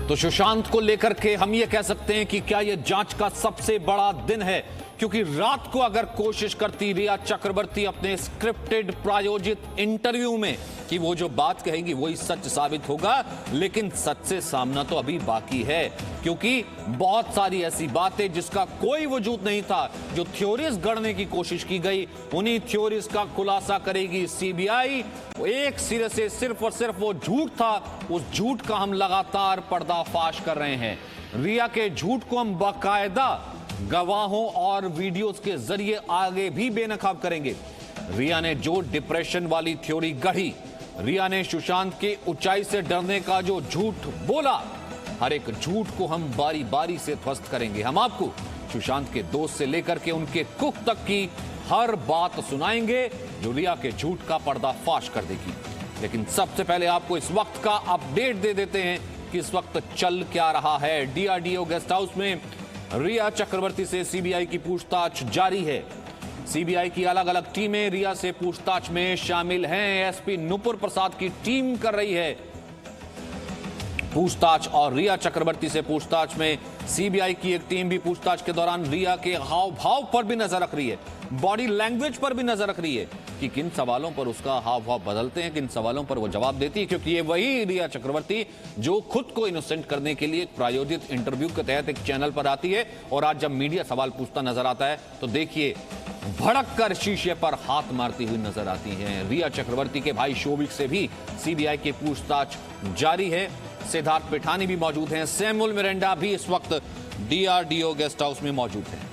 तो सुशांत को लेकर के हम ये कह सकते हैं कि क्या ये जांच का सबसे बड़ा दिन है, क्योंकि रात को अगर कोशिश करती रिया चक्रवर्ती अपने स्क्रिप्टेड प्रायोजित इंटरव्यू में कि वो जो बात कहेंगी वही सच साबित होगा, लेकिन सच से सामना तो अभी बाकी है, क्योंकि बहुत सारी ऐसी बातें जिसका कोई वजूद नहीं था, जो थ्योरीज गढ़ने की कोशिश की गई, उन्हीं थ्योरीज का खुलासा करेगी सीबीआई। एक सिरे से सिर्फ और सिर्फ वो झूठ था, उस झूठ का हम लगातार पर्दाफाश कर रहे हैं। रिया के झूठ को हम बाकायदा गवाहों और वीडियोस के जरिए आगे भी बेनकाब करेंगे। रिया ने जो डिप्रेशन वाली थ्योरी गढ़ी, रिया ने सुशांत के ऊंचाई से डरने का जो झूठ बोला, हर एक झूठ को हम बारी बारी से ध्वस्त करेंगे। हम आपको सुशांत के दोस्त से लेकर के उनके कुक तक की हर बात सुनाएंगे जो रिया के झूठ का पर्दाफाश कर देगी। लेकिन सबसे पहले आपको इस वक्त का अपडेट दे देते हैं कि इस वक्त चल क्या रहा है। डीआरडीओ गेस्ट हाउस में रिया चक्रवर्ती से सीबीआई की पूछताछ जारी है। सीबीआई की अलग अलग टीमें रिया से पूछताछ में शामिल हैं। एसपी नुपुर प्रसाद की टीम कर रही है पूछताछ, और रिया चक्रवर्ती से पूछताछ में सीबीआई की एक टीम भी पूछताछ के दौरान रिया के हाव भाव पर भी नजर रख रही है, बॉडी लैंग्वेज पर भी नजर रख रही है कि किन सवालों पर उसका हाव भाव बदलते हैं, किन सवालों पर वो जवाब देती है, क्योंकि ये वही रिया चक्रवर्ती जो खुद को इनोसेंट करने के लिए प्रायोजित इंटरव्यू के तहत एक चैनल पर आती है, और आज जब मीडिया सवाल पूछता नजर आता है तो देखिए भड़क कर शीशे पर हाथ मारती हुई नजर आती है। रिया चक्रवर्ती के भाई शोभिक से भी सीबीआई की पूछताछ जारी है। सिद्धार्थ पिठानी भी मौजूद हैं, सैमुअल मिरांडा भी इस वक्त डीआरडीओ गेस्ट हाउस में मौजूद हैं।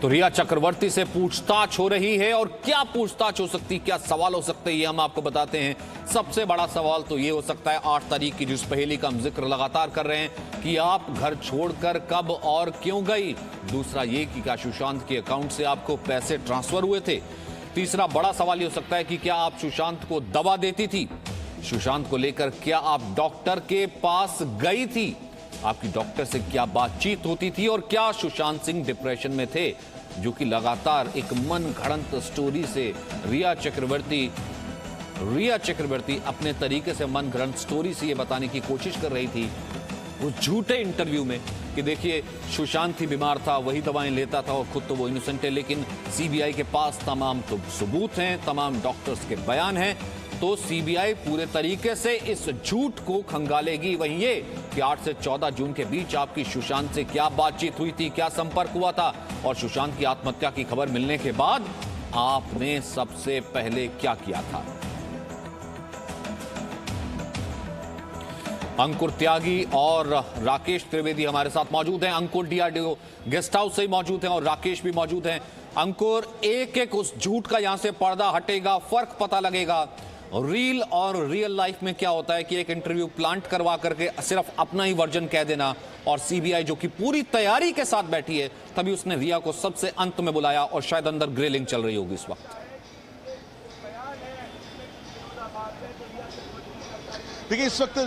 तो रिया चक्रवर्ती से पूछताछ हो रही है, और क्या पूछताछ हो सकती, क्या सवाल हो सकते हैं, ये हम आपको बताते हैं। सबसे बड़ा सवाल तो ये हो सकता है 8 तारीख की जिस पहेली का हम जिक्र लगातार कर रहे हैं कि आप घर छोड़कर कब और क्यों गई। दूसरा ये कि क्या सुशांत के अकाउंट से आपको पैसे ट्रांसफर हुए थे। तीसरा बड़ा सवाल ये हो सकता है कि क्या आप सुशांत को दवा देती थी। सुशांत को लेकर क्या आप डॉक्टर के पास गई थी, आपकी डॉक्टर से क्या बातचीत होती थी, और क्या सुशांत सिंह डिप्रेशन में थे, जो कि लगातार एक मन घड़ंत स्टोरी से रिया चक्रवर्ती अपने तरीके से मन घड़ंत स्टोरी से ये बताने की कोशिश कर रही थी उस झूठे इंटरव्यू में कि देखिए सुशांत ही बीमार था, वही दवाएं लेता था और खुद तो वो इनोसेंट है। लेकिन सीबीआई के पास तमाम तो सबूत हैं, तमाम डॉक्टर्स के बयान हैं, तो सीबीआई पूरे तरीके से इस झूठ को खंगालेगी। वहीं ये कि 8 से 14 जून के बीच आपकी सुशांत से क्या बातचीत हुई थी, क्या संपर्क हुआ था, और सुशांत की आत्महत्या की खबर मिलने के बाद आपने सबसे पहले क्या किया था। अंकुर त्यागी और राकेश त्रिवेदी हमारे साथ मौजूद हैं। अंकुर डीआरडीओ गेस्ट हाउस से ही मौजूद हैं और राकेश भी मौजूद हैं। अंकुर, एक एक उस झूठ का यहां से पर्दा हटेगा, फर्क पता लगेगा। रील और रियल लाइफ में क्या होता है कि एक इंटरव्यू प्लांट करवा करके सिर्फ अपना ही वर्जन कह देना, और सीबीआई जो कि पूरी तैयारी के साथ बैठी है, तभी उसने रिया को सबसे अंत में बुलाया और शायद अंदर ग्रिलिंग चल रही होगी इस वक्त। देखिए, इस वक्त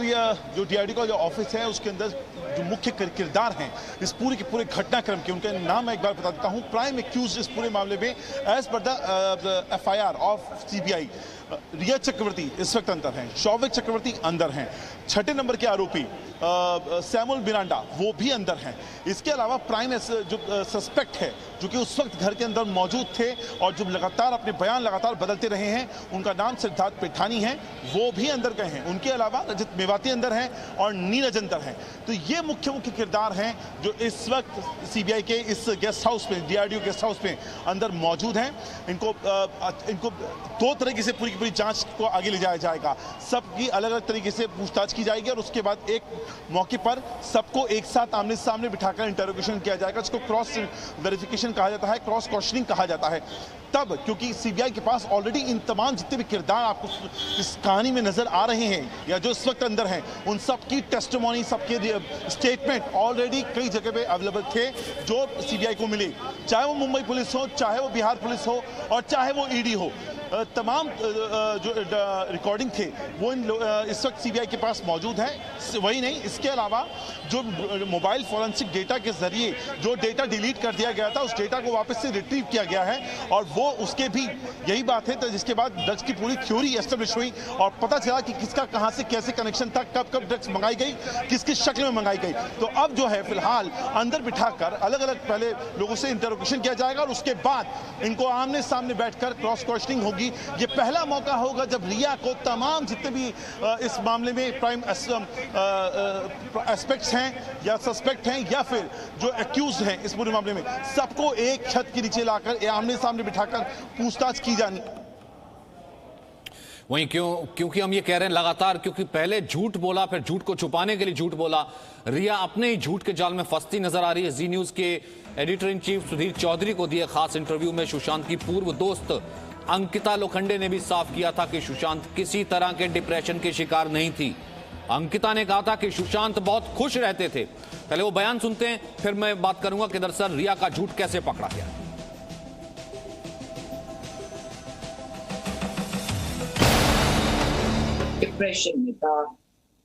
जो डीआरडीओ का जो ऑफिस है उसके अंदर जो मुख्य किरदार हैं इस पूरे के पूरे घटनाक्रम के, उनका नाम मैं एक बार बता देता हूं। प्राइम एक्यूज इस पूरे मामले में as per the FIR of CBI Rhea Chakraborty इस वक्त अंदर हैं, शौविक चक्रवर्ती अंदर हैं, 6 नंबर के आरोपी सैमुअल मिरांडा वो भी अंदर हैं। इसके अलावा प्राइम जो सस्पेक्ट है जो कि उस वक्त घर के अंदर मौजूद थे और जो लगातार अपने बयान लगातार बदलते रहे हैं, उनका नाम सिद्धार्थ पिठानी है, वो भी अंदर गए हैं। उनके अलावा रजत मेवाती अंदर हैं और नीरज अंदर हैं। तो ये मुख्य किरदार हैं जो इस वक्त सीबीआई के इस गेस्ट हाउस में, डीआरडीओ गेस्ट हाउस में अंदर मौजूद हैं। इनको 2 तरीके से पूरी जांच को आगे ले जाया जाएगा। सबकी अलग अलग तरीके से पूछताछ की जाएगी और उसके बाद एक मौके पर सबको एक साथ आमने सामने बिठाकर इंटरोगेशन किया जाएगा, जिसको क्रॉस वेरिफिकेशन कहा जाता है, क्रॉस क्वेश्चनिंग कहा जाता है। तब क्योंकि सीबीआई के पास ऑलरेडी इन तमाम जितने भी किरदार आपको इस कहानी में नजर आ रहे हैं या जो इस वक्त अंदर हैं, उन सबकी टेस्टिमोनी, सबके स्टेटमेंट ऑलरेडी कई जगह पे अवेलेबल थे जो सीबीआई को मिले, चाहे वो मुंबई पुलिस हो, चाहे वो बिहार पुलिस हो और चाहे वो ईडी हो। तमाम जो रिकॉर्डिंग थे वो इस वक्त सीबीआई के पास मौजूद है। वही नहीं, इसके अलावा जो मोबाइल फॉरेंसिक डेटा के जरिए जो डेटा डिलीट कर दिया गया था उस डेटा को वापस से रिट्रीव किया गया है और वो उसके भी यही बात है। तो जिसके बाद ड्रग्स की पूरी थ्योरी एस्टेब्लिश हुई और पता चला कि किसका कहां से कैसे कनेक्शन था, कब कब ड्रग्स मंगाई गई, किस किस शक्ल में मंगाई गई। तो अब जो है फिलहाल अंदर बिठाकर अलग अलग पहले लोगों से इंटरोगेशन किया जाएगा और उसके बाद इनको आमने सामने बैठकर क्रॉस क्वेश्चनिंग होगी। ये पहला मौका होगा जब रिया को तमाम जितने भी इस मामले में प्राइम एस्पेक्ट्स हैं या सस्पेक्ट हैं या फिर जो एक्यूज हैं इस पूरे मामले में, सबको एक छत के नीचे लाकर आमने सामने बिठाकर पूछताछ की जानी। वहीं क्योंकि हम ये कह रहे हैं लगातार, क्योंकि पहले झूठ बोला, फिर झूठ को छुपाने के लिए झूठ बोला, रिया अपने ही झूठ के जाल में फंसती नजर आ रही है। जी न्यूज के editor in chief Sudhir Chaudhary को दिए खास इंटरव्यू में सुशांत की पूर्व दोस्त अंकिता लोखंडे ने भी साफ किया था कि सुशांत किसी तरह के डिप्रेशन के शिकार नहीं थी। अंकिता ने कहा था कि सुशांत बहुत खुश रहते थे। पहले वो बयान सुनते हैं, फिर मैं बात करूंगा कि दरअसल रिया का झूठ कैसे पकड़ा गया। डिप्रेशन में था।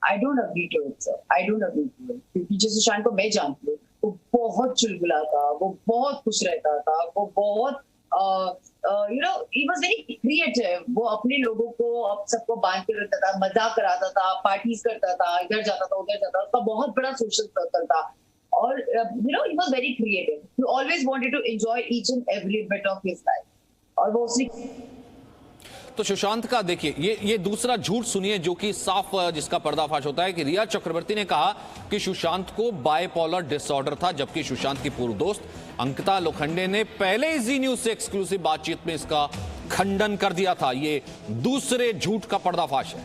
I don't agree to it sir, I don't agree to it, क्योंकि जिस सुशांत को मैं जानती हूँ वो बहुत चुलबुला था, वो बहुत खुश रहता था, वो बहुत he was very creative। वो अपने लोगों को अब सबको बांध के रखता था, मजाक कराता था, पार्टीज करता था, इधर जाता था उधर जाता था, उसका बहुत बड़ा सोशल सर्कल था और he was very creative। He always wanted to enjoy each and every bit of his life और वो उसने। तो सुशांत का देखिए ये दूसरा झूठ सुनिए जो कि साफ जिसका पर्दाफाश होता है कि रिया चक्रवर्ती ने कहा कि सुशांत को बाइपोलर डिसऑर्डर था, जबकि सुशांत की पूर्व दोस्त अंकिता लोखंडे ने पहले ही जी न्यूज से एक्सक्लूसिव बातचीत में इसका खंडन कर दिया था। ये दूसरे झूठ का पर्दाफाश है।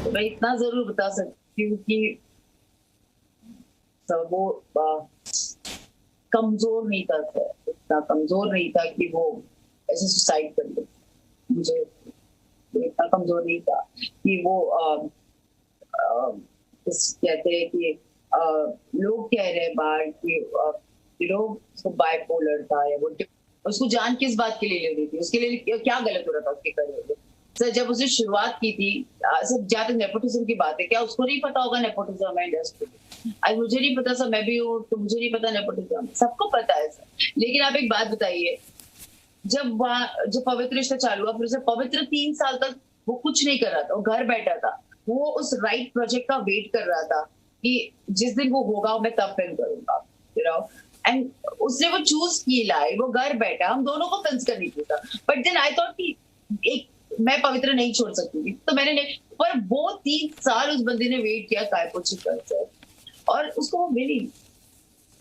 तो मैं इतना जरूर बता सकती हूँ कि वो कमजोर नहीं था, इतना कमजोर नहीं था कि वो ऐसे सुसाइड कर ले। मुझे इतना कमजोर नहीं था कि वो कहते हैं कि लोग कह रहे हैं बाहर कि उसको बाइपोलर था या वो उसको जान किस बात के लिए ले रही थी, उसके लिए क्या गलत हो रहा था उसके करियर में। सर जब उसने शुरुआत की थी, सब जहाँ तक नेपोटिज्म की बात है, क्या उसको नहीं पता होगा नेपोटिज्म है इंडस्ट्री में? आज मुझे नहीं पता सर, मैं भी हूँ तो मुझे नहीं पता नेपोटिज्म, सबको पता है सर। लेकिन आप एक बात बताइए, जब पवित्र रिश्ता चालू हुआ, फिर उसे पवित्र 3 साल तक वो कुछ नहीं कर रहा था, वो घर बैठा था, वो उस राइट प्रोजेक्ट का वेट कर रहा था कि जिस दिन वो होगा मैं तब फिल्म करूंगा, एंड उसने वो चूज की लाइफ, वो घर बैठा, हम दोनों को फिल्म करनी थी। बट देन आई थॉट कि एक मैं पवित्र नहीं छोड़ सकती थी, तो मैंने नहीं, पर वो 3 साल उस बंदे ने वेट किया कायपोची कर और उसको वो मिली।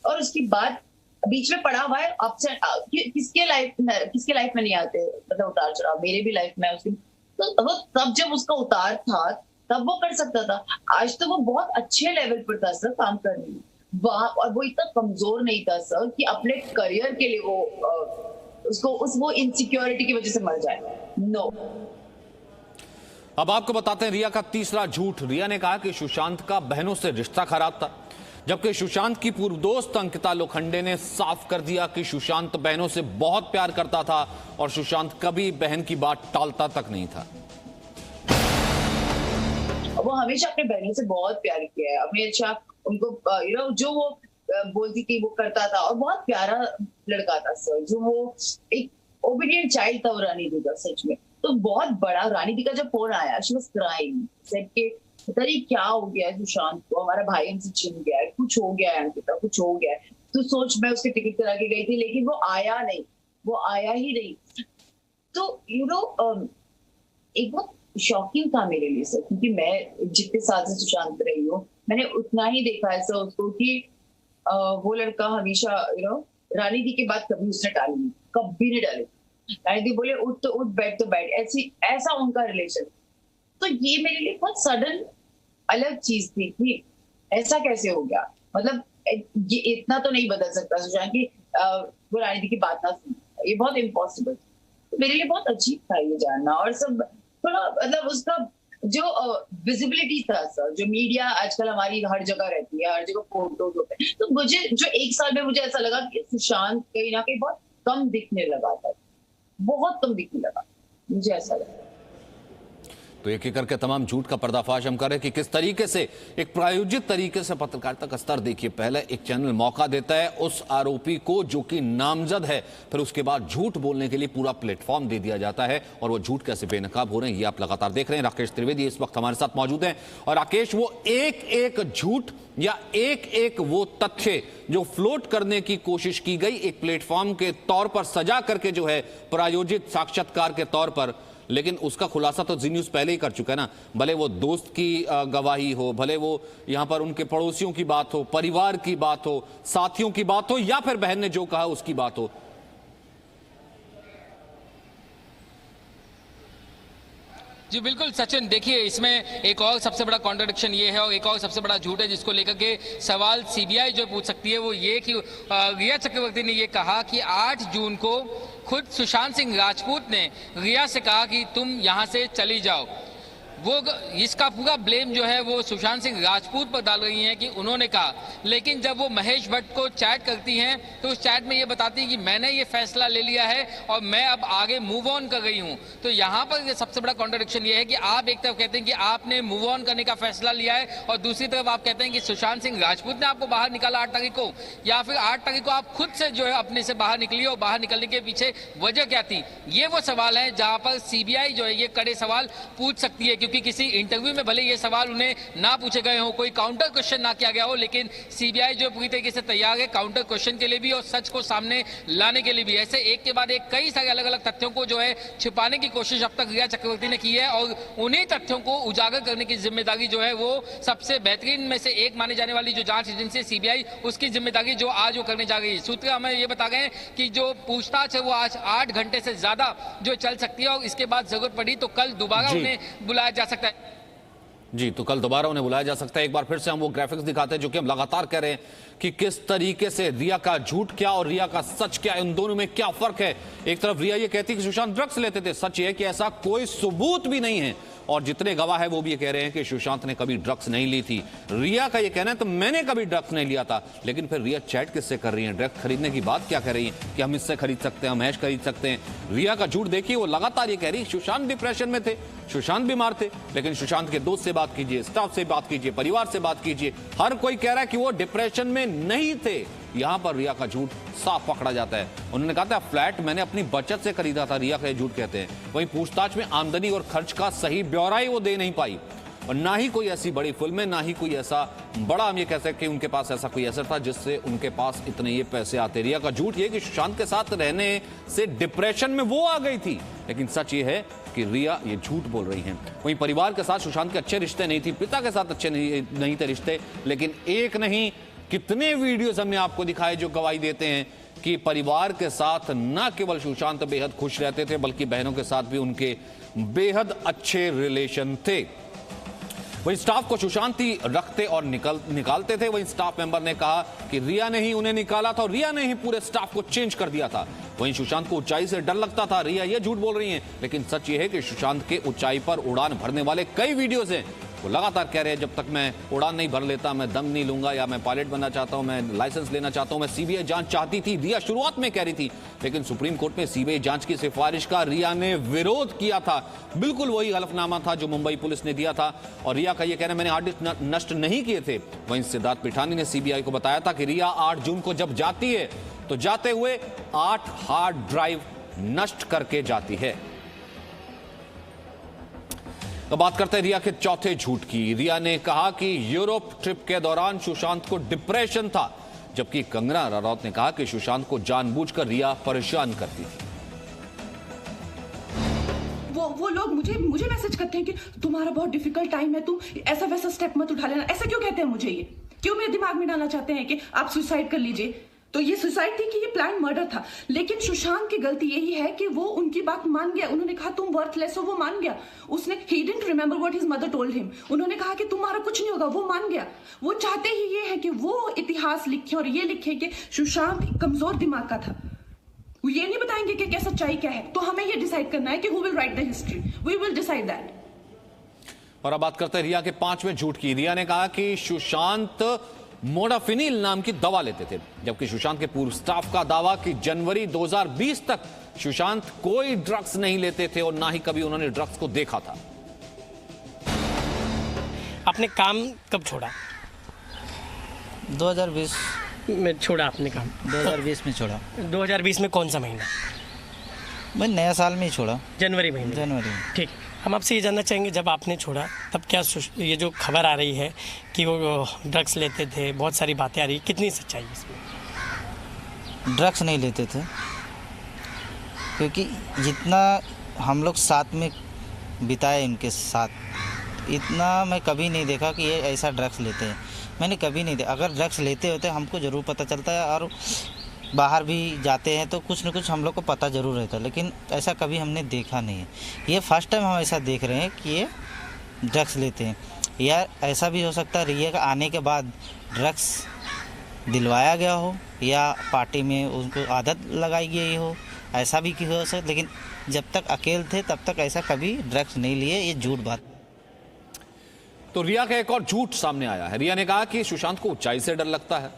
और उसकी बाद बीच में पड़ा हुआ है किसके लाइफ में नहीं आते मतलब उतार चढ़ाव, मेरे भी लाइफ में उसकी, तो वो तब जब उसका उतार था तब वो कर सकता था। आज तो वो बहुत अच्छे लेवल पर था सर काम करने में, और वो इतना कमजोर नहीं था सर कि अपने करियर के लिए वो वो इनसिक्योरिटी की वजह से मर जाए। नो। अब आपको बताते हैं रिया का तीसरा झूठ। रिया ने कहा कि सुशांत का बहनों से रिश्ता खराब था, जबकि सुशांत की पूर्व दोस्त अंकिता लोखंडे ने साफ कर दिया कि सुशांत बहनों से बहुत प्यार करता था और सुशांत कभी बहन की बात टालता तक नहीं था। वो हमेशा अपने बहनों से बहुत प्यार किया है, हमेशा उनको जो वो बोलती थी वो करता था, और बहुत प्यारा लड़का था सर, जो वो एक ओबीडियंट चाइल्ड था वो रानी दी का सच में। तो बहुत बड़ा रानी दी का जब फोन आया, शी वाज क्राइंग, सेड के पता नहीं क्या हो गया है सुशांत को, हमारा भाई हमसे छिन गया है, कुछ हो गया है अंकिता, कुछ हो गया है। तो सोच मैं उसके टिकट करा के गई थी, लेकिन वो आया ही नहीं। तो एक बहुत शॉकिंग था मेरे लिए सर, क्योंकि मैं जितने साल से सुशांत रही हूँ मैंने उतना ही देखा है सर उसको कि वो लड़का हमेशा रानी दी के बाद कभी उसने टाली नहीं, कभी नहीं डाली। रानी दी बोले उठ तो उठ, बैठ तो बैठ, ऐसा उनका रिलेशन। तो ये मेरे लिए बहुत सडन अलग चीज थी कि ऐसा कैसे हो गया, मतलब ये इतना तो नहीं बदल सकता सुशांत की वो रानी दी की बात ना सुन, ये बहुत इम्पॉसिबल। तो मेरे लिए बहुत अजीब था ये जानना, और सब थोड़ा मतलब उसका जो विजिबिलिटी था सर, जो मीडिया आजकल हमारी हर जगह रहती है, हर जगह फोटोज होते हैं, तो मुझे जो 1 साल में मुझे ऐसा लगा कि सुशांत कहीं ना कहीं बहुत कम दिखने लगा था, बहुत कम दिखने लगा, मुझे ऐसा लगा। तो एक एक करके तमाम झूठ का पर्दाफाश हम करें कि किस तरीके से एक प्रायोजित तरीके से पत्रकारिता का स्तर देखिए। पहले एक चैनल मौका देता है उस आरोपी को जो कि नामजद है, फिर उसके बाद झूठ बोलने के लिए पूरा प्लेटफॉर्म दे दिया जाता है और वो झूठ कैसे बेनकाब हो रहे हैं ये आप लगातार देख रहे हैं। राकेश त्रिवेदी इस वक्त हमारे साथ मौजूद हैं और राकेश, वो एक एक झूठ या एक एक वो तथ्य जो फ्लोट करने की कोशिश की गई एक प्लेटफॉर्म के तौर पर सजा करके जो है प्रायोजित साक्षात्कार के तौर पर, लेकिन उसका खुलासा तो जी न्यूज़ पहले ही कर चुका है ना। भले वो दोस्त की गवाही हो, भले वो यहां पर उनके पड़ोसियों की बात हो, परिवार की बात हो, साथियों की बात हो या फिर बहन ने जो कहा उसकी बात हो। जी बिल्कुल सचिन, देखिए इसमें एक और सबसे बड़ा कॉन्ट्रडिक्शन ये है और एक और सबसे बड़ा झूठ है जिसको लेकर के सवाल सीबीआई जो पूछ सकती है वो ये कि रिया चक्रवर्ती ने ये कहा कि 8 जून को खुद सुशांत सिंह राजपूत ने रिया से कहा कि तुम यहां से चली जाओ। वो इसका पूरा ब्लेम जो है वो सुशांत सिंह राजपूत पर डाल रही हैं कि उन्होंने कहा, लेकिन जब वो महेश भट्ट को चैट करती हैं तो उस चैट में ये बताती है कि मैंने ये फैसला ले लिया है और मैं अब आगे मूव ऑन कर रही हूं। तो यहाँ पर सबसे बड़ा कॉन्ट्रडिक्शन ये है कि आप एक तरफ कहते हैं कि आपने मूव ऑन करने का फैसला लिया है और दूसरी तरफ आप कहते हैं कि सुशांत सिंह राजपूत ने आपको बाहर निकाला 8 तारीख को, या फिर 8 तारीख को आप खुद से जो है अपने से बाहर निकली और बाहर निकलने के पीछे वजह क्या थी। ये वो सवाल है जहां पर सीबीआई जो है ये कड़े सवाल पूछ सकती है, क्योंकि किसी इंटरव्यू में भले ये सवाल उन्हें ना पूछे गए हो, कोई काउंटर क्वेश्चन ना किया गया हो, लेकिन सीबीआई जो पूरी तरीके से तैयार है काउंटर क्वेश्चन के लिए भी और सच को सामने लाने के लिए भी। ऐसे एक के बाद एक कई सारे अलग अलग तथ्यों को जो है छिपाने की कोशिश अब तक रिया चक्रवर्ती ने की है और उन्हीं तथ्यों को उजागर करने की जिम्मेदारी जो है वो सबसे बेहतरीन में से एक माने जाने वाली जो जांच एजेंसी सीबीआई, उसकी जिम्मेदारी जो आज वो करने जा रही है। सूत्र हमें ये बता गए कि जो पूछताछ है वो आज 8 घंटे से ज्यादा जो चल सकती है और इसके बाद जरूरत पड़ी तो कल दोबारा उन्हें बुलाया जा सकता है। जी, तो कल दोबारा उन्हें बुलाया जा सकता है। एक बार फिर से हम वो ग्राफिक्स दिखाते हैं जो कि हम लगातार कह रहे हैं कि किस तरीके से रिया का झूठ क्या और रिया का सच क्या, इन दोनों में क्या फर्क है। एक तरफ रिया ये कहती है कि सुशांत ड्रग्स लेते थे, सच ये है कि ऐसा कोई सबूत भी नहीं है और जितने गवाह है वो भी ये कह रहे हैं कि सुशांत ने कभी ड्रग्स नहीं ली थी। रिया का ये कहना है तो मैंने कभी ड्रग्स नहीं लिया था, लेकिन फिर रिया चैट किससे कर रही है, ड्रग्स खरीदने की बात क्या कर रही है कि हम इससे खरीद सकते हैं, हम हैश खरीद सकते हैं। रिया का झूठ देखिए, वो लगातार ये कह रही सुशांत डिप्रेशन में थे, सुशांत बीमार थे, लेकिन सुशांत के दोस्त से बात कीजिए, स्टाफ से बात कीजिए, परिवार से बात कीजिए, हर कोई कह रहा है कि वो डिप्रेशन में नहीं थे। यहां पर रिया का झूठ साफ पकड़ा जाता है। उन्होंने कहा था फ्लैट मैंने अपनी बचत से खरीदा था, रिया का झूठ कहते हैं। वहीं पूछताछ में आमदनी और खर्च का सही ब्यौरा ही वो दे नहीं पाई और ना ही कोई ऐसी बड़ी फिल्म है, ना ही कोई ऐसा बड़ा हम ये कह सकते हैं उनके पास ऐसा कोई असर था जिससे उनके पास इतने ये पैसे आते। रिया का झूठ ये कि सुशांत के साथ रहने से डिप्रेशन में वो आ गई थी, लेकिन सच ये है कि रिया ये झूठ बोल रही हैं। वहीं परिवार के साथ सुशांत के अच्छे रिश्ते नहीं थी, पिता के साथ अच्छे नहीं थे रिश्ते, लेकिन एक नहीं कितने वीडियोस हमने आपको दिखाए जो गवाही देते हैं कि परिवार के साथ न केवल सुशांत बेहद खुश रहते थे बल्कि बहनों के साथ भी उनके बेहद अच्छे रिलेशन थे। वहीं स्टाफ को सुशांत ही रखते और निकालते थे। वहीं स्टाफ मेंबर ने कहा कि रिया ने ही उन्हें निकाला था और रिया ने ही पूरे स्टाफ को चेंज कर दिया था। वहीं सुशांत को ऊंचाई से डर लगता था, रिया ये झूठ बोल रही हैं, लेकिन सच ये है कि सुशांत के ऊंचाई पर उड़ान भरने वाले कई वीडियोस हैं। वो लगातार कह रहे हैं जब तक मैं उड़ान नहीं भर लेता, मैं दम नहीं लूंगा, या मैं पायलट बनना चाहता हूं, मैं लाइसेंस लेना चाहता हूं, मैं सीबीआई जांच चाहती थी। रिया शुरुआत में कह रही थी, लेकिन सुप्रीम कोर्ट में सीबीआई जांच की सिफारिश का रिया ने विरोध किया था। बिल्कुल वही हलफनामा था जो मुंबई पुलिस ने दिया था और रिया का यह कहना मैंने हार्ड डिस्क नष्ट नहीं किए थे। वहीं सिद्धार्थ पिठानी ने सीबीआई को बताया था कि रिया 8 जून को जब जाती है तो जाते हुए 8 हार्ड ड्राइव नष्ट करके जाती है। तो बात करते हैं रिया के चौथे झूठ की। रिया ने कहा कि यूरोप ट्रिप के दौरान सुशांत को डिप्रेशन था, जबकि कंगना रनौत ने कहा कि सुशांत को जानबूझकर रिया परेशान करती थी। वो लोग मुझे मैसेज करते हैं कि तुम्हारा बहुत डिफिकल्ट टाइम है, तुम ऐसा वैसा स्टेप मत उठा लेना। ऐसा क्यों कहते हैं मुझे? ये क्यों मेरे दिमाग में डालना चाहते हैं कि आप सुसाइड कर लीजिए? तो ये सुसाइड थी कि ये प्लान मर्डर था? लेकिन सुशांत की गलती यही है कि वो उनकी बात मान गया। उन्होंने कहा तुम वर्थलेस हो, वो मान गया। उसने he didn't remember what his mother told him. उन्होंने कहा कि तुम्हारा कुछ नहीं होगा, वो मान गया। वो चाहते ही ये है कि वो इतिहास लिखे और ये लिखे कि सुशांत कमजोर दिमाग का था। वो ये नहीं बताएंगे कि क्या सच्चाई क्या है। तो हमें ये डिसाइड करना है कि who will write the history, we will decide that. और अब बात करते हैं रिया के 5वें झूठ की। रिया ने कहा कि सुशांत मोडाफिनिल नाम की दवा लेते थे, जबकि सुशांत के पूर्व स्टाफ का दावा कि जनवरी 2020 तक सुशांत कोई ड्रग्स नहीं लेते थे और ना ही कभी उन्होंने ड्रग्स को देखा था। आपने काम कब छोड़ा? 2020 में छोड़ा आपने काम? 2020 में छोड़ा। 2020 में कौन सा महीना? मैं नया साल में ही छोड़ा, जनवरी महीने। जनवरी में। ठीक, हम आपसे ये जानना चाहेंगे, जब आपने छोड़ा तब क्या ये जो खबर आ रही है कि वो ड्रग्स लेते थे, बहुत सारी बातें आ रही, कितनी सच्चाई है इसमें? ड्रग्स नहीं लेते थे, क्योंकि जितना हम लोग साथ में बिताए इनके साथ, इतना मैं कभी नहीं देखा कि ये ऐसा ड्रग्स लेते हैं। मैंने कभी नहीं देखा। अगर ड्रग्स लेते होते हमको ज़रूर पता चलता है, और बाहर भी जाते हैं तो कुछ न कुछ हम लोग को पता ज़रूर रहता है, लेकिन ऐसा कभी हमने देखा नहीं है। ये फर्स्ट टाइम हम ऐसा देख रहे हैं कि ये ड्रग्स लेते हैं। या ऐसा भी हो सकता है रिया का आने के बाद ड्रग्स दिलवाया गया हो, या पार्टी में उनको आदत लगाई गई हो, ऐसा भी हो सकता। लेकिन जब तक अकेले थे तब तक ऐसा कभी ड्रग्स नहीं लिए, ये झूठ बात। तो रिया का एक और झूठ सामने आया है। रिया ने कहा कि सुशांत को ऊंचाई से डर लगता है,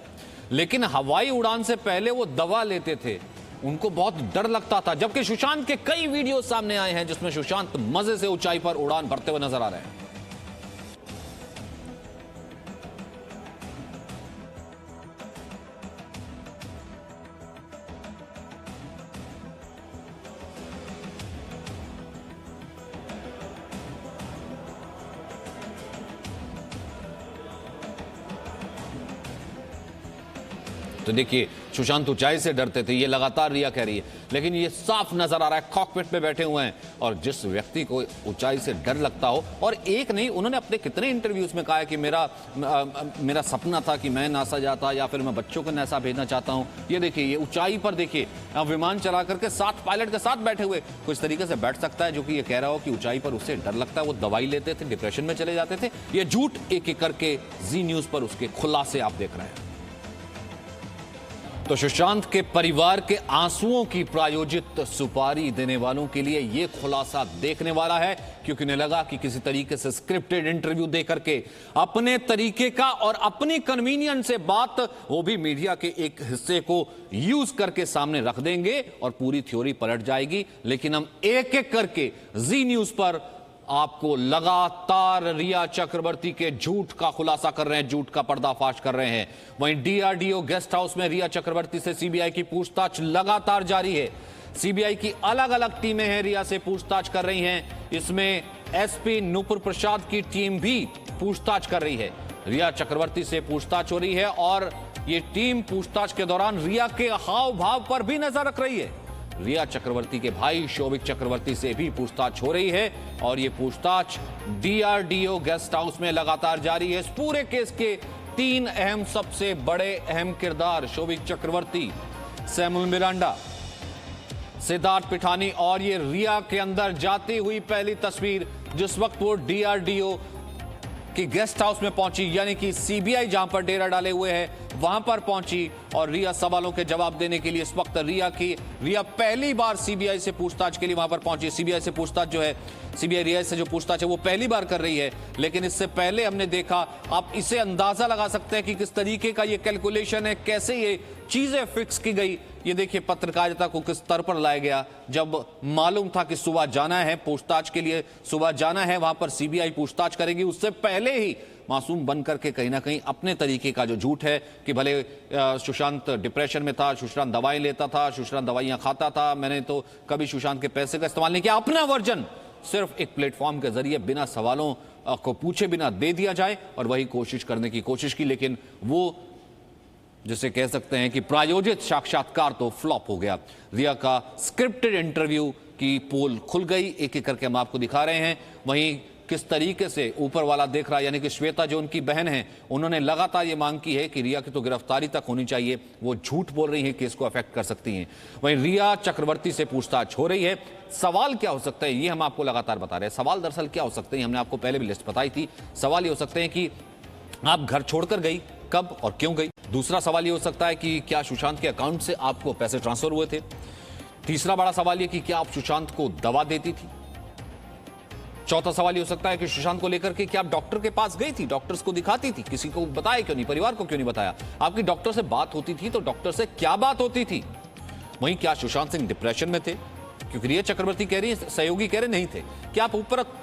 लेकिन हवाई उड़ान से पहले वो दवा लेते थे, उनको बहुत डर लगता था। जबकि सुशांत के कई वीडियो सामने आए हैं जिसमें सुशांत मजे से ऊंचाई पर उड़ान भरते हुए नजर आ रहे हैं। तो देखिए, सुशांत ऊंचाई से डरते थे, ये लगातार रिया कह रही है, लेकिन ये साफ नजर आ रहा है कॉकपिट में बैठे हुए हैं, और जिस व्यक्ति को ऊंचाई से डर लगता हो, और एक नहीं, उन्होंने अपने कितने इंटरव्यूज में कहा है कि मेरा सपना था कि मैं नासा जाता, या फिर मैं बच्चों को नासा भेजना चाहता हूं। ये देखिए, ये ऊंचाई पर देखिए, विमान चला करके 7 पायलट के साथ बैठे हुए, कुछ तरीके से बैठ सकता है जो कि ये कह रहा हो कि ऊंचाई पर उससे डर लगता है। वो दवाई लेते थे, डिप्रेशन में चले जाते थे। ये झूठ एक एक करके जी न्यूज पर उसके खुलासे आप देख रहे हैं। तो सुशांत के परिवार के आंसुओं की प्रायोजित सुपारी देने वालों के लिए यह खुलासा देखने वाला है, क्योंकि उन्हें लगा कि किसी तरीके से स्क्रिप्टेड इंटरव्यू दे करके अपने तरीके का और अपनी कन्वीनियंस से बात, वो भी मीडिया के एक हिस्से को यूज करके सामने रख देंगे और पूरी थ्योरी पलट जाएगी। लेकिन हम एक एक करके जी न्यूज पर आपको लगातार रिया चक्रवर्ती के झूठ का खुलासा कर रहे हैं, झूठ का पर्दाफाश कर रहे हैं। वहीं डीआरडीओ गेस्ट हाउस में रिया चक्रवर्ती से सीबीआई की पूछताछ लगातार जारी है। सीबीआई की अलग अलग टीमें हैं, रिया से पूछताछ कर रही हैं। इसमें एसपी नुपुर प्रसाद की टीम भी पूछताछ कर रही है। रिया चक्रवर्ती से पूछताछ हो रही है, और ये टीम पूछताछ के दौरान रिया के हाव भाव पर भी नजर रख रही है। रिया चक्रवर्ती के भाई शोभिक चक्रवर्ती से भी पूछताछ हो रही है, और यह पूछताछ डीआरडीओ गेस्ट हाउस में लगातार जारी है। इस पूरे केस के 3 अहम, सबसे बड़े अहम किरदार शोभिक चक्रवर्ती, सैमुअल मिरांडा, सिद्धार्थ पिठानी, और ये रिया के अंदर जाती हुई पहली तस्वीर जिस वक्त वो डीआरडीओ कि गेस्ट हाउस में पहुंची, यानी कि सीबीआई जहां पर डेरा डाले हुए हैं वहां पर पहुंची, और रिया सवालों के जवाब देने के लिए इस वक्त रिया पहली बार सीबीआई से पूछताछ के लिए वहां पर पहुंची। सीबीआई से पूछताछ जो है, सीबीआई रिया से जो पूछताछ है वो पहली बार कर रही है। लेकिन इससे पहले हमने देखा, आप इसे अंदाजा लगा सकते हैं कि किस तरीके का ये कैलकुलेशन है, कैसे ये चीजें फिक्स की गई। ये देखिए, पत्रकारिता को किस स्तर पर लाया गया। जब मालूम था कि सुबह जाना है पूछताछ के लिए, सुबह जाना है वहां पर सीबीआई पूछताछ करेगी, उससे पहले ही मासूम बनकर के कहीं ना कहीं अपने तरीके का जो झूठ है कि भले सुशांत डिप्रेशन में था, सुशांत दवाएं लेता था, सुशांत दवाइयां खाता था, मैंने तो कभी सुशांत के पैसे का इस्तेमाल नहीं किया, अपना वर्जन सिर्फ एक प्लेटफॉर्म के जरिए बिना सवालों को पूछे बिना दे दिया जाए, और वही कोशिश करने की कोशिश की। लेकिन वो जिसे कह सकते हैं कि प्रायोजित साक्षात्कार तो फ्लॉप हो गया। रिया का स्क्रिप्टेड इंटरव्यू की पोल खुल गई, एक एक करके हम आपको दिखा रहे हैं। वहीं किस तरीके से ऊपर वाला देख रहा है, यानी कि श्वेता जो उनकी बहन है, उन्होंने लगातार ये मांग की है कि रिया की तो गिरफ्तारी तक होनी चाहिए, वो झूठ बोल रही है, केस को अफेक्ट कर सकती हैं। वहीं रिया चक्रवर्ती से पूछताछ हो रही है। सवाल क्या हो सकता है, ये हम आपको लगातार बता रहे हैं। सवाल दरअसल क्या हो सकते हैं, हमने आपको पहले भी लिस्ट बताई थी। सवाल ये हो सकते हैं कि आप घर छोड़कर गई, कब और क्यों गई। दूसरा सवाल ये हो सकता है कि क्या सुशांत के अकाउंट से आपको पैसे ट्रांसफर हुए थे। तीसरा बड़ा सवाल ये कि क्या आप सुशांत को दवा देती थी। चौथा सवाल ये हो सकता है कि सुशांत को लेकर के क्या आप डॉक्टर के पास गई थी, डॉक्टर्स को दिखाती थी, किसी को बताया क्यों नहीं, परिवार को क्यों नहीं बताया? आपकी डॉक्टर से बात होती थी तो डॉक्टर से क्या बात होती थी? वहीं क्या सुशांत सिंह डिप्रेशन में थे? क्योंकि रिया चक्रवर्ती कह रही है, सहयोगी कह रहे नहीं थे। क्या आप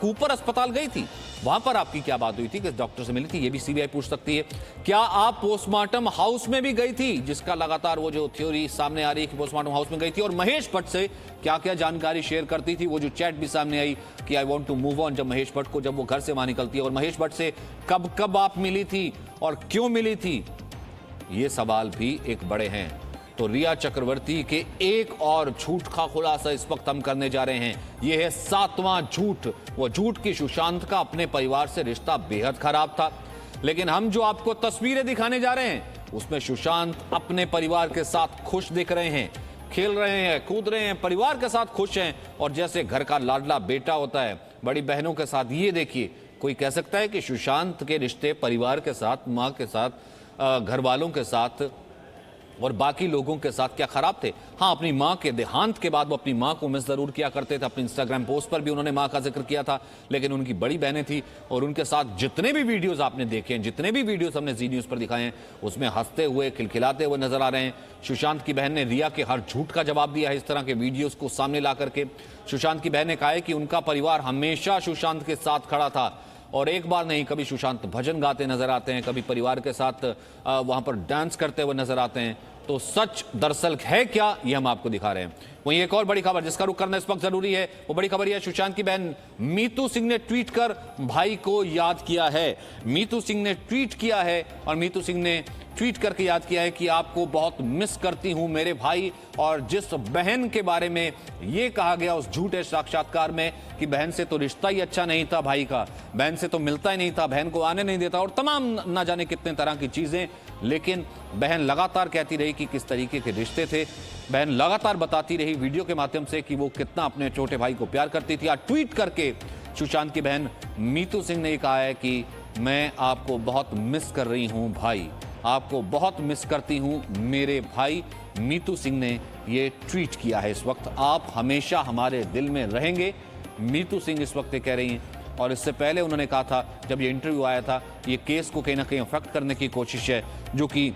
कूपर अस्पताल गई थी, वहां पर आपकी क्या बात हुई थी, किस डॉक्टर से मिली थी? ये भी सीबीआई पूछ सकती है। क्या आप पोस्टमार्टम हाउस में भी गई थी, जिसका लगातार वो जो थ्योरी सामने आ रही है कि पोस्टमार्टम हाउस में गई थी, और महेश भट्ट से क्या क्या जानकारी शेयर करती थी? वो जो चैट भी सामने आई कि I want to move on, जब महेश भट्ट को, जब वो घर से वहां निकलती है, और महेश भट्ट से कब कब आप मिली थी और क्यों मिली थी? ये सवाल भी एक बड़े हैं। तो रिया चक्रवर्ती के एक और झूठ का खुलासा इस वक्त हम करने जा रहे हैं। यह है 7वां झूठ, वो झूठ कि सुशांत का अपने परिवार से रिश्ता बेहद खराब था। लेकिन हम जो आपको तस्वीरें दिखाने जा रहे हैं उसमें सुशांत अपने परिवार के साथ खुश दिख रहे हैं, खेल रहे हैं, कूद रहे हैं, परिवार के साथ खुश हैं, और जैसे घर का लाडला बेटा होता है बड़ी बहनों के साथ। ये देखिए, कोई कह सकता है कि सुशांत के रिश्ते परिवार के साथ, मां के साथ, घर वालों के साथ और बाकी लोगों के साथ क्या खराब थे? हाँ, अपनी मां के देहांत के बाद वो अपनी मां को मिस जरूर किया करते थे। अपने इंस्टाग्राम पोस्ट पर भी उन्होंने मां का जिक्र किया था, लेकिन उनकी बड़ी बहनें थी और उनके साथ जितने भी वीडियोस आपने देखे हैं, जितने भी वीडियोस हमने जी न्यूज़ पर दिखाए हैं, उसमें हंसते हुए, खिलखिलाते हुए नजर आ रहे हैं। सुशांत की बहन ने रिया के हर झूठ का जवाब दिया है इस तरह के वीडियोस को सामने ला करके। सुशांत की बहन ने कहा है कि उनका परिवार हमेशा सुशांत के साथ खड़ा था, और एक बार नहीं, कभी सुशांत भजन गाते नजर आते हैं, कभी परिवार के साथ वहां पर डांस करते हुए नजर आते हैं। तो सच दरअसल है क्या, ये हम आपको दिखा रहे हैं। वहीं एक और बड़ी खबर जिसका रुख करना इस वक्त जरूरी है, वो बड़ी खबर यह, सुशांत की बहन मीतू सिंह ने ट्वीट कर भाई को याद किया है। मीतू सिंह ने ट्वीट किया है, और मीतू सिंह ने ट्वीट करके याद किया है कि आपको बहुत मिस करती हूं मेरे भाई। और जिस बहन के बारे में ये कहा गया उस झूठे साक्षात्कार में कि बहन से तो रिश्ता ही अच्छा नहीं था भाई का, बहन से तो मिलता ही नहीं था, बहन को आने नहीं देता, और तमाम ना जाने कितने तरह की चीजें, लेकिन बहन लगातार कहती रही कि किस तरीके के रिश्ते थे। बहन लगातार बताती रही वीडियो के माध्यम से कि वो कितना अपने छोटे भाई को प्यार करती थी। आज ट्वीट करके सुशांत की बहन मीतू सिंह ने कहा है कि मैं आपको बहुत मिस कर रही हूं भाई, आपको बहुत मिस करती हूं मेरे भाई। मीतू सिंह ने ये ट्वीट किया है। इस वक्त आप हमेशा हमारे दिल में रहेंगे, मीतू सिंह इस वक्त ये कह रही हैं। और इससे पहले उन्होंने कहा था, जब ये इंटरव्यू आया था, ये केस को कहीं ना कहीं अफेक्ट करने की कोशिश है, जो कि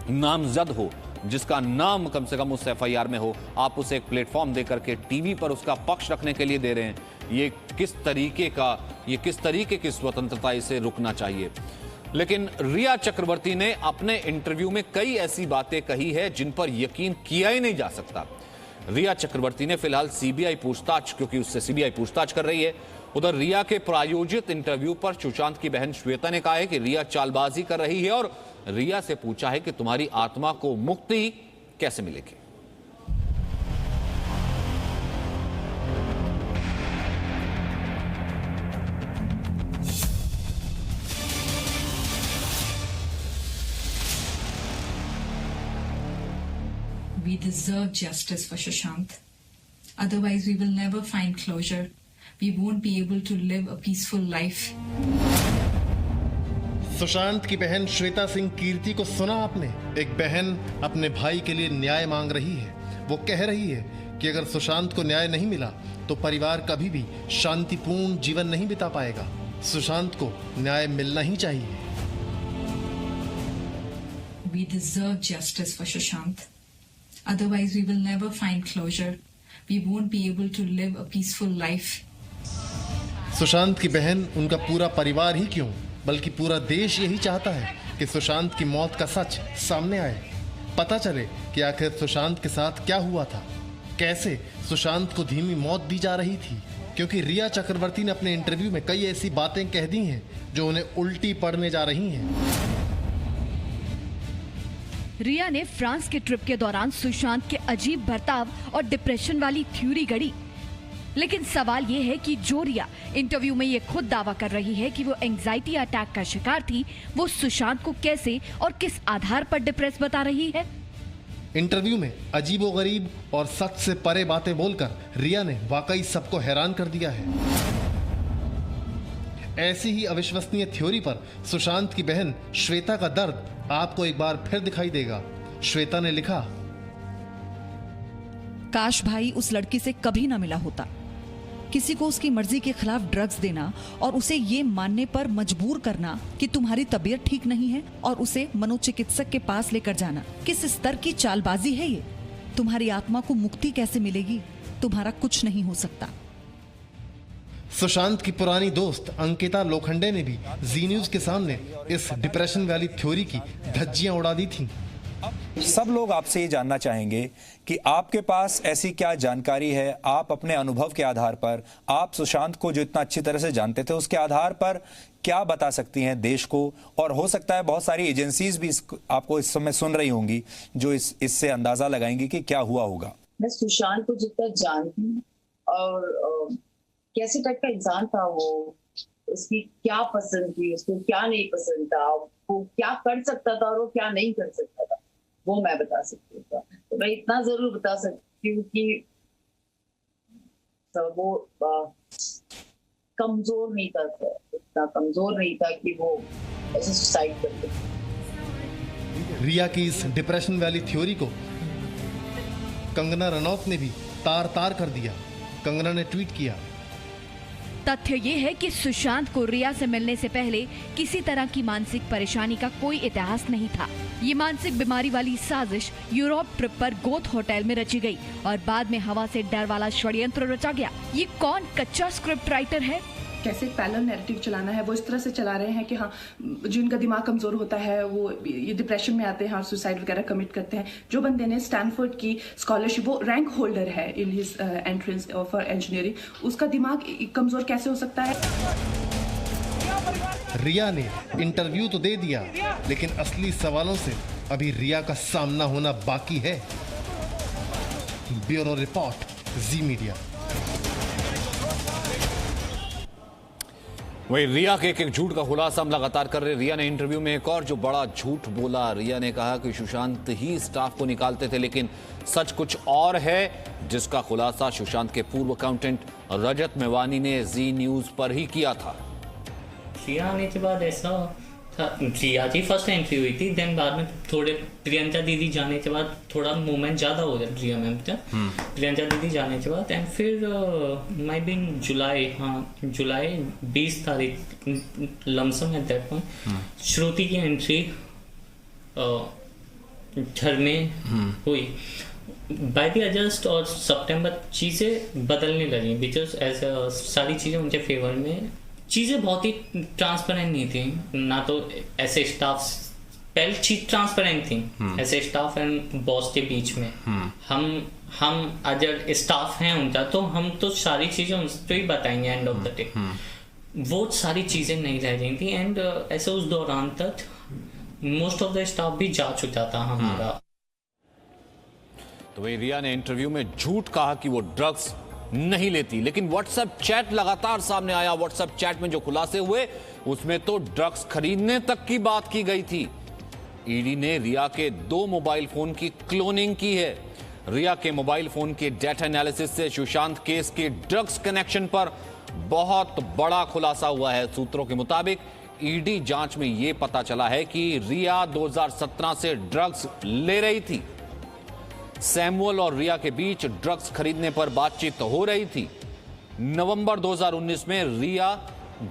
नामजद हो, जिसका नाम कम से कम उस एफआईआर में हो, आप उसे एक प्लेटफॉर्म दे करके टीवी पर उसका पक्ष रखने के लिए दे रहे हैं। ये किस तरीके की स्वतंत्रता, इसे रुकना चाहिए। लेकिन रिया चक्रवर्ती ने अपने इंटरव्यू में कई ऐसी बातें कही है जिन पर यकीन किया ही नहीं जा सकता। रिया चक्रवर्ती ने फिलहाल सीबीआई पूछताछ, क्योंकि उससे सीबीआई पूछताछ कर रही है, उधर रिया के प्रायोजित इंटरव्यू पर सुशांत की बहन श्वेता ने कहा है कि रिया चालबाजी कर रही है, और रिया से पूछा है कि तुम्हारी आत्मा को मुक्ति कैसे मिलेगी। We deserve justice for Sushant. Otherwise, we will never find closure. We won't be able to live a peaceful life. Sushant की बहन श्वेता सिंह कीर्ति को सुना आपने? एक बहन अपने भाई के लिए न्याय मांग रही है। वो कह रही है कि अगर सुशांत को न्याय नहीं मिला तो परिवार कभी भी शांतिपूर्ण जीवन नहीं बिता पाएगा। सुशांत को न्याय मिलना ही चाहिए। We deserve justice for Sushant. Otherwise, we will never find closure. We won't be able to live a peaceful life. Sushant की बहन, उनका पूरा परिवार ही क्यों बल्कि पूरा देश यही चाहता है कि सुशांत की मौत का सच सामने आए, पता चले कि आखिर सुशांत के साथ क्या हुआ था, कैसे सुशांत को धीमी मौत दी जा रही थी। क्योंकि रिया चक्रवर्ती ने अपने इंटरव्यू में कई ऐसी बातें कह दी हैं जो उन्हें उल्टी पड़ने जा रही हैं। रिया ने फ्रांस के ट्रिप के दौरान सुशांत के अजीब बर्ताव और डिप्रेशन वाली थ्योरी गढ़ी। लेकिन सवाल यह है कि जो रिया इंटरव्यू में ये खुद दावा कर रही है कि वो एंजाइटी अटैक का शिकार थी, वो सुशांत को कैसे और किस आधार पर डिप्रेस बता रही है? इंटरव्यू में अजीबोगरीब और सच से परे बातें बोलकर रिया ने वाकई सबको हैरान कर दिया है। ऐसी ही अविश्वसनीय थ्योरी पर सुशांत की बहन श्वेता का दर्द आपको एक बार फिर दिखाई देगा। श्वेता ने लिखा, काश भाई उस लड़की से कभी ना मिला होता, किसी को उसकी मर्जी के खिलाफ ड्रग्स देना और उसे ये मानने पर मजबूर करना कि तुम्हारी तबीयत ठीक नहीं है और उसे मनोचिकित्सक के पास लेकर जाना, किस स्तर की चालबाजी है ये? तुम्हारी आत्मा को मुक्ति कैसे मिलेगी? तुम्हारा कुछ नहीं हो सकता। सुशांत की पुरानी दोस्त अंकिता लोखंडे ने भी जी न्यूज के सामने इस डिप्रेशन वाली थ्योरी की धज्जियां उड़ा दी थीं। सब लोग आपसे ये जानना चाहेंगे कि आपके पास ऐसी क्या जानकारी है, आप अपने अनुभव के आधार पर, आप सुशांत को जो इतना अच्छी तरह से जानते थे उसके आधार पर क्या बता सकती हैं देश को? और हो सकता है बहुत सारी एजेंसीज भी आपको इस समय सुन रही होंगी जो इससे अंदाजा लगाएंगी कि क्या हुआ होगा। मैं सुशांत को जितना जानती हूँ और कैसे टाइप का इंसान था वो, उसकी क्या पसंद थी, उसको क्या नहीं पसंद था, वो क्या कर सकता था और वो क्या नहीं कर सकता था, वो मैं बता सकती हूँ। तो मैं इतना जरूर बता सकती हूँ कि वो कमजोर नहीं था, इतना कमजोर नहीं था कि वो ऐसे सुसाइड कर दे। रिया की इस डिप्रेशन वाली थ्योरी को कंगना रनौत ने भी तार तार कर दिया। कंगना ने ट्वीट किया, तथ्य ये है कि सुशांत को रिया से मिलने से पहले किसी तरह की मानसिक परेशानी का कोई इतिहास नहीं था। ये मानसिक बीमारी वाली साजिश यूरोप ट्रिप पर गोथ होटल में रची गई और बाद में हवा से डर वाला षड्यंत्र रचा गया। ये कौन कच्चा स्क्रिप्ट राइटर है? कैसे पैरेलल नैरेटिव चलाना है वो इस तरह से चला रहे हैं कि हाँ, जिनका दिमाग कमजोर होता है वो ये डिप्रेशन में आते हैं और सुसाइड वगैरह कमिट करते हैं। जो बंदे ने स्टैनफोर्ड की स्कॉलरशिप, वो रैंक होल्डर है in his entrance for engineering, उसका दिमाग कमजोर कैसे हो सकता है? रिया ने इंटरव्यू तो दे दिया, लेकिन असली सवालों से अभी रिया का सामना होना बाकी है। ब्यूरो रिपोर्ट, जी मीडिया। वही रिया के एक झूठ का खुलासा हम लगातार कर रहे। रिया ने इंटरव्यू में एक और जो बड़ा झूठ बोला। रिया ने कहा कि सुशांत ही स्टाफ को निकालते थे, लेकिन सच कुछ और है, जिसका खुलासा सुशांत के पूर्व अकाउंटेंट रजत मेवानी ने जी न्यूज पर ही किया था। रिया आने के बाद ऐसा था, रिया की फर्स्ट एंट्री हुई थी, देन बाद में थोड़े प्रियंका दीदी जाने के बाद थोड़ा मूवमेंट ज़्यादा हो गया रिया मैम का। प्रियंका दीदी जाने के बाद एंड फिर माई बिन जुलाई, हाँ जुलाई 20 तारीख लमसम एट दैट पॉइंट श्रुति की एंट्री घर में हुई। बाय द अगस्त और सितंबर चीज़ें बदलने लगी, बिकॉज ऐसा सारी चीज़ें उनके फेवर में, चीज़ें बहुत ही ट्रांसपेरेंट नहीं थी। ना तो ऐसे स्टाफ, पहले चीज ट्रांसपेरेंट थी ऐसे स्टाफ एंड बॉस के बीच में। हम अगर स्टाफ हैं उनका तो हम तो सारी चीज़ें उनको ही बताएंगे एंड ऑफ द डे। वो सारी चीज़ें नहीं रह रही थी एंड ऐसे उस दौरान तक मोस्ट ऑफ द स्टाफ भी जा चुका था हमारा। तो वही रिया ने इंटरव्यू में झूठ कहा कि वो ड्रग्स नहीं लेती, लेकिन व्हाट्सएप चैट लगातार सामने आया। व्हाट्सएप चैट में जो खुलासे हुए उसमें तो ड्रग्स खरीदने तक की बात की गई थी। ईडी ने रिया के 2 मोबाइल फोन की क्लोनिंग की है। रिया के मोबाइल फोन के डेटा एनालिसिस से सुशांत केस के ड्रग्स कनेक्शन पर बहुत बड़ा खुलासा हुआ है। सूत्रों के मुताबिक ईडी जांच में यह पता चला है कि रिया 2017 से ड्रग्स ले रही थी। सैमुअल और रिया के बीच ड्रग्स खरीदने पर बातचीत हो रही थी। नवंबर 2019 में रिया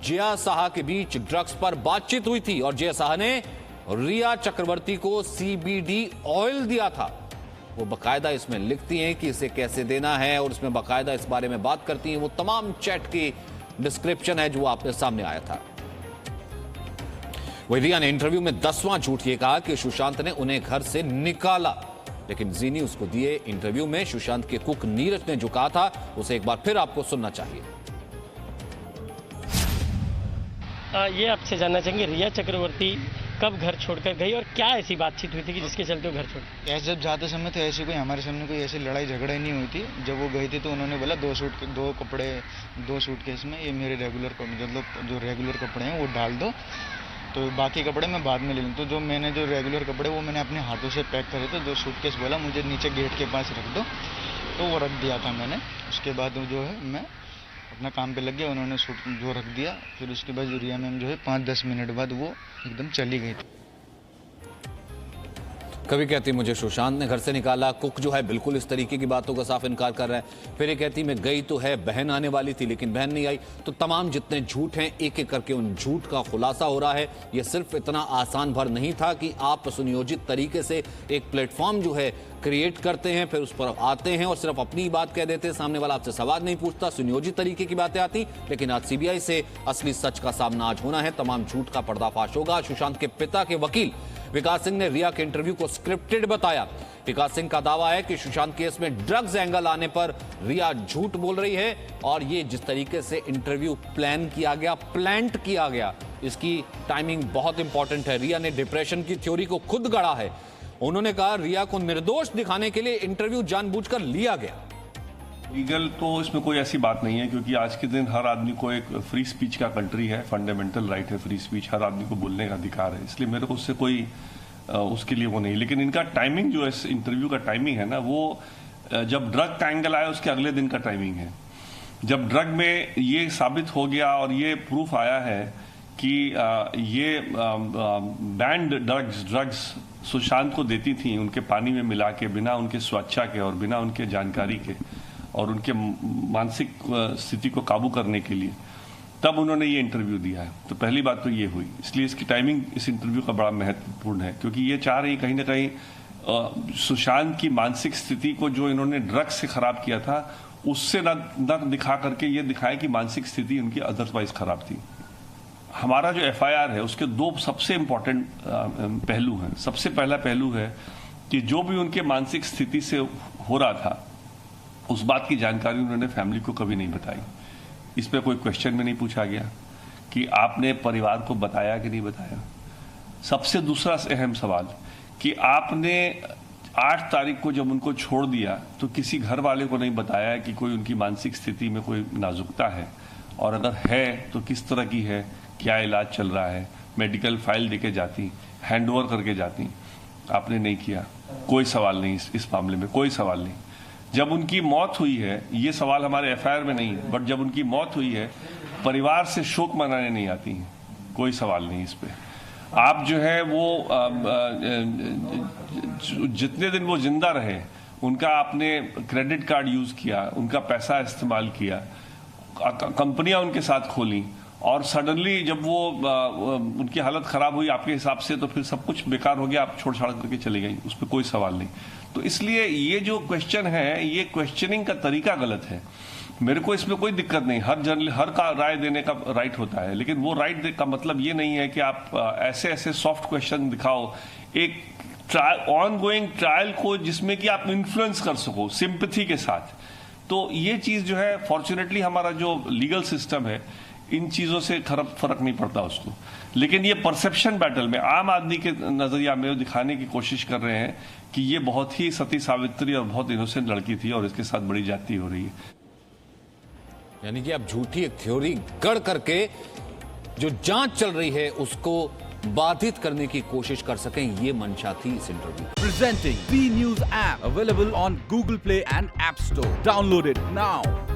जया साहा के बीच ड्रग्स पर बातचीत हुई थी और जया साहा ने रिया चक्रवर्ती को सीबीडी ऑयल दिया था। वो बकायदा इसमें लिखती हैं कि इसे कैसे देना है और इसमें बकायदा इस बारे में बात करती हैं। वो तमाम चैट की डिस्क्रिप्शन है जो आपके सामने आया था। वही रिया ने इंटरव्यू में 10वां झूठ ये कहा कि सुशांत ने उन्हें घर से निकाला, लेकिन जी न्यूज को दिए इंटरव्यू में सुशांत के कुक नीरज ने जो कहा था उसे एक बार फिर आपको सुनना चाहिए। ये आपसे जानना चाहेंगे रिया चक्रवर्ती कब घर छोड़कर गई और क्या ऐसी बातचीत हुई थी कि जिसके चलते वो घर छोड़? जब जाते समय तो ऐसी कोई हमारे सामने कोई ऐसी लड़ाई झगड़ा नहीं हुई थी। जब वो गई थी तो उन्होंने बोला 2 सूटकेस में ये मेरे रेगुलर मतलब जो रेगुलर कपड़े हैं वो डाल दो, तो बाकी कपड़े मैं बाद में ले लूँ। तो जो मैंने जो रेगुलर कपड़े वो मैंने अपने हाथों से पैक करे थे। जो सूटकेस बोला मुझे नीचे गेट के पास रख दो, तो वो रख दिया था मैंने। उसके बाद जो है मैं अपना काम पे लग गया, उन्होंने सूट जो रख दिया। फिर उसके बाद रिया मैम जो है 5-10 मिनट बाद वो एकदम चली गई थी। कभी कहती मुझे सुशांत ने घर से निकाला, कुक जो है बिल्कुल इस तरीके की बातों का साफ इनकार कर रहा है। फिर ये कहती मैं गई तो है, बहन आने वाली थी लेकिन बहन नहीं आई। तो तमाम जितने झूठ हैं एक एक करके उन झूठ का खुलासा हो रहा है। ये सिर्फ इतना आसान भर नहीं था कि आप सुनियोजित तरीके से एक प्लेटफॉर्म जो है क्रिएट करते हैं, फिर उस पर आते हैं और सिर्फ अपनी बात कह देते हैं, सामने वाला आपसे सवाल नहीं पूछता, सुनियोजित तरीके की बातें आती। लेकिन आज सीबीआई से असली सच का सामना आज होना है, तमाम झूठ का पर्दाफाश होगा। सुशांत के पिता के वकील विकास सिंह ने रिया के इंटरव्यू को स्क्रिप्टेड बताया। विकास सिंह का दावा है कि सुशांत केस में ड्रग्स एंगल आने पर रिया झूठ बोल रही है और ये जिस तरीके से इंटरव्यू प्लान किया गया, प्लांट किया गया, इसकी टाइमिंग बहुत इंपॉर्टेंट है। रिया ने डिप्रेशन की थ्योरी को खुद गढ़ा है। उन्होंने कहा रिया को निर्दोष दिखाने के लिए इंटरव्यू जानबूझकर लिया गया। लीगल तो इसमें कोई ऐसी बात नहीं है, क्योंकि आज के दिन हर आदमी को एक फ्री स्पीच का कंट्री है, फंडामेंटल राइट है फ्री स्पीच, हर आदमी को बोलने का अधिकार है, इसलिए मेरे को उससे कोई उसके लिए वो नहीं। लेकिन इनका टाइमिंग जो है, इस इंटरव्यू का टाइमिंग है ना, वो जब ड्रग का एंगल आया उसके अगले दिन का टाइमिंग है। जब ड्रग में ये साबित हो गया और ये प्रूफ आया है कि ये बैंड ड्रग्स सुशांत को देती थी उनके पानी में मिला के, बिना उनके स्वेच्छा के और बिना उनके जानकारी के और उनके मानसिक स्थिति को काबू करने के लिए, तब उन्होंने ये इंटरव्यू दिया है। तो पहली बात तो ये हुई, इसलिए इसकी टाइमिंग इस इंटरव्यू का बड़ा महत्वपूर्ण है, क्योंकि ये चाह रही कहीं ना कहीं सुशांत की मानसिक स्थिति को जो इन्होंने ड्रग्स से खराब किया था उससे न दिखा करके ये दिखाया कि मानसिक स्थिति उनकी अदरवाइज खराब थी। हमारा जो एफआईआर है उसके दो सबसे इंपॉर्टेंट पहलू हैं। सबसे पहला पहलू है कि जो भी उनके मानसिक स्थिति से हो रहा था उस बात की जानकारी उन्होंने फैमिली को कभी नहीं बताई। इस पर कोई क्वेश्चन में नहीं पूछा गया कि आपने परिवार को बताया कि नहीं बताया। सबसे दूसरा अहम सवाल कि आपने 8 तारीख को जब उनको छोड़ दिया तो किसी घर वाले को नहीं बताया कि कोई उनकी मानसिक स्थिति में कोई नाजुकता है, और अगर है तो किस तरह की है, क्या इलाज चल रहा है, मेडिकल फाइल देके जाती, हैंडओवर करके जाती। आपने नहीं किया। कोई सवाल नहीं इस मामले में, कोई सवाल नहीं। जब उनकी मौत हुई है, ये सवाल हमारे एफआईआर में नहीं, बट जब उनकी मौत हुई है परिवार से शोक मनाने नहीं आती हैं, कोई सवाल नहीं इस पे। आप जो है वो जितने दिन वो जिंदा रहे उनका आपने क्रेडिट कार्ड यूज किया, उनका पैसा इस्तेमाल किया, कंपनियां उनके साथ खोली, और सडनली जब वो उनकी हालत खराब हुई आपके हिसाब से तो फिर सब कुछ बेकार हो गया, आप छोड़ छाड़ करके चली गई, उस पर कोई सवाल नहीं। तो इसलिए ये जो क्वेश्चन है, ये क्वेश्चनिंग का तरीका गलत है। मेरे को इसमें कोई दिक्कत नहीं, हर का राय देने का राइट होता है, लेकिन वो राइट का मतलब ये नहीं है कि आप ऐसे ऐसे सॉफ्ट क्वेश्चन दिखाओ एक ऑन गोइंग ट्रायल को जिसमें कि आप इन्फ्लुएंस कर सको सिंपैथी के साथ। तो ये चीज जो है, फॉर्चुनेटली हमारा जो लीगल सिस्टम है इन चीजों से फर्क नहीं पड़ता उसको। लेकिन ये परसेप्शन बैटल में आम आदमी के नजरिया में दिखाने की कोशिश कर रहे हैं कि ये बहुत ही सती सावित्री और बहुत इनोसेंट लड़की थी और इसके साथ बड़ी जाती हो रही है। यानी कि आप झूठी एक थ्योरी गढ़ करके जो जांच चल रही है उसको बाधित करने की कोशिश कर सकें, ये मंशा थी इस interview. Presenting B News app available on Google Play and App Store. Download it now.